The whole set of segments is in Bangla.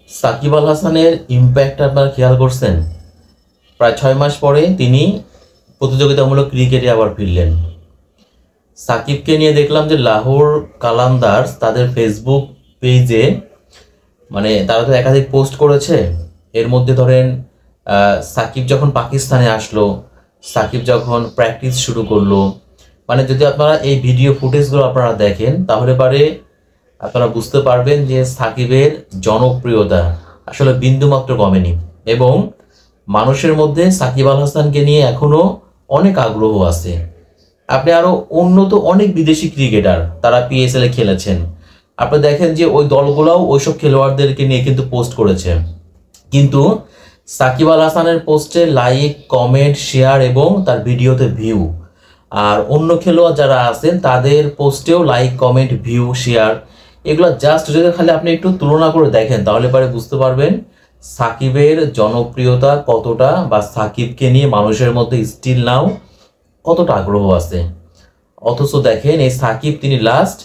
সাকিব আল হাসানের ইম্প্যাক্ট আপনারা খেয়াল করছেন? প্রায় 6 মাস পরে তিনি প্রতিযোগিতামূলক ক্রিকেটে আবার ফিরলেন। সাকিবকে নিয়ে দেখলাম যে লাহোর কালান্দার্স তাদের ফেসবুক পেজে মানে তারা তো একাধিক পোস্ট করেছে। এর মধ্যে ধরেন সাকিব যখন পাকিস্তানে আসলো, সাকিব যখন প্র্যাকটিস শুরু করলো, মানে যদি আপনারা এই ভিডিও ফুটেজগুলো আপনারা দেখেন তাহলে পারে আপনারা বুঝতে পারবেন যে সাকিবের জনপ্রিয়তা আসলে বিন্দুমাত্র কমেনি এবং মানুষের মধ্যে সাকিব আল হাসানকে নিয়ে এখনো অনেক আগ্রহ আছে। আপনি আরো উন্নত অনেক বিদেশি ক্রিকেটার তারা পিএসএল এ খেলেছেন, আপনি দেখেন যে ওই দলগুলোও ওইসব খেলোয়াড়দেরকে নিয়ে কিন্তু পোস্ট করেছে, কিন্তু সাকিব আল হাসানের পোস্টে লাইক, কমেন্ট, শেয়ার এবং তার ভিডিওতে ভিউ, আর অন্য খেলোয়াড় যারা আছেন তাদের পোস্টেও লাইক, কমেন্ট, ভিউ, শেয়ার, এগুলো জাস্ট যদি খালি আপনি একটু তুলনা করে দেখেন তাহলে পরে বুঝতে পারবেন সাকিবের জনপ্রিয়তা কতটা, বা সাকিবকে নিয়ে মানুষের মধ্যে স্টিল নাও কতটা আগ্রহ আছে। অথচ দেখেন এই সাকিব তিনি লাস্ট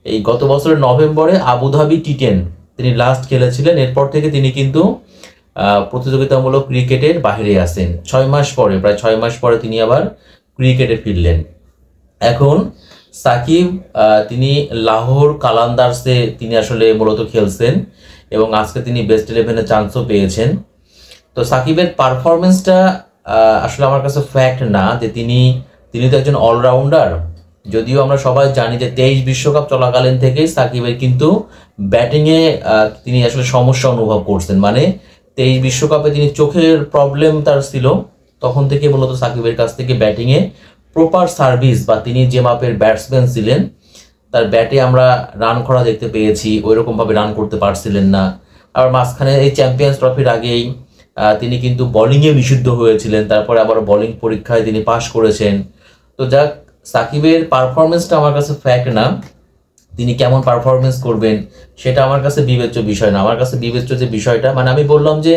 এই গত বছরের নভেম্বরে আবুধাবি টি10 তিনি লাস্ট খেলেছিলেন। এরপর থেকে তিনি কিন্তু প্রতিযোগিতামূলক ক্রিকেটের বাইরে আছেন। 6 মাস পরে, প্রায় 6 মাস পরে তিনি আবার ক্রিকেটে ফিরলেন। এখন সাকিব তিনি লাহোর কালান্দার্সে তিনি আসলে মূলত খেলছেন এবং আজকে তিনি বেস্ট 11-এ চান্সও পেয়েছেন। তো সাকিবের পারফরমেন্সটা আসলে আমার কাছে ফ্যাক্ট না যে তিনি তো একজন অলরাউন্ডার। যদিও আমরা সবাই জানি যে 23 বিশ্বকাপ চলাকালীন থেকেই সাকিবের কিন্তু ব্যাটিংয়ে তিনি আসলে সমস্যা অনুভব করছেন, মানে 23 বিশ্বকাপে তিনি চোখের প্রবলেম তার ছিল, তখন থেকে মূলত সাকিবের কাছ থেকে ব্যাটিংয়ে প্রপার সার্ভিস বা তিনি যে মাপের ব্যাটসম্যান ছিলেন তার ব্যাটে আমরা রান করা দেখতে পেয়েছি, ওই রকমভাবে রান করতে পারছিলেন না। আর মাঝখানে এই চ্যাম্পিয়ন্স ট্রফির আগেই তিনি কিন্তু বোলিংয়ে বিশুদ্ধ হয়েছিলেন, তারপরে আবার বোলিং পরীক্ষায় তিনি পাশ করেছেন। তো যাক, সাকিবের পারফরমেন্সটা আমার কাছে ফ্যাক্ট না, তিনি কেমন পারফরমেন্স করবেন সেটা আমার কাছে বিবেচ্য বিষয় না। আমার কাছে বিবেচ্য যে বিষয়টা, মানে আমি বললাম যে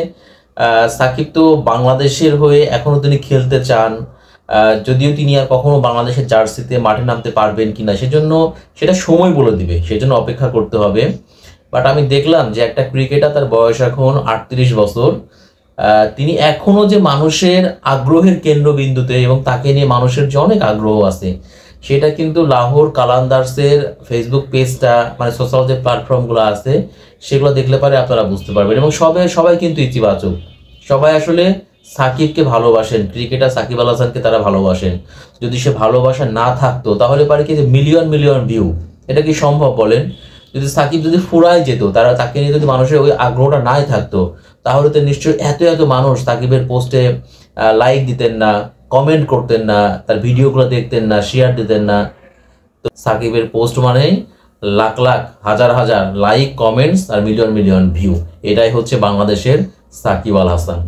সাকিব তো বাংলাদেশের হয়ে এখনো তিনি খেলতে চান, যদিও তিনি আর কখনো বাংলাদেশের জার্সিতে মাঠে নামতে পারবেন কিনা সেজন্য সেটা সময় বলে দিবে, সেজন্য অপেক্ষা করতে হবে। বাট আমি দেখলাম যে একটা ক্রিকেটার, তার বয়স এখন 38 বছর, তিনি এখনো যে মানুষের আগ্রহের কেন্দ্রবিন্দুতে এবং তাকে নিয়ে মানুষের যে অনেক আগ্রহ আছে সেটা কিন্তু লাহোর কালান্দার্সের ফেসবুক পেজটা, মানে সোশ্যাল যে প্ল্যাটফর্মগুলো আছে সেগুলো দেখলে পারে আপনারা বুঝতে পারবেন। এবং সবাই কিন্তু ইতিবাচক, সবাই আসলে সাকিবকে ভালোবাসেন, ক্রিকেটার সাকিব আল হাসানকে তারা ভালোবাসেন। যদি সে ভালোবাসা না থাকতো তাহলে পারে কি যে মিলিয়ন মিলিয়ন ভিউ, এটা কি সম্ভব বলেন? যদি সাকিব যদি ফুরাই যেত, তারা তাকে নিয়ে যদি মানুষের ওই আগ্রহটা নাই থাকতো তাহলে তো নিশ্চয়ই এত মানুষ সাকিবের পোস্টে লাইক দিতেন না, কমেন্ট করতেন না, তার ভিডিওগুলো দেখতেন না, শেয়ার দিতেন না। তো সাকিবের পোস্ট মানেই লাখ লাখ, হাজার হাজার লাইক, কমেন্টস আর মিলিয়ন মিলিয়ন ভিউ, এটাই হচ্ছে বাংলাদেশের সাকিব আল হাসান।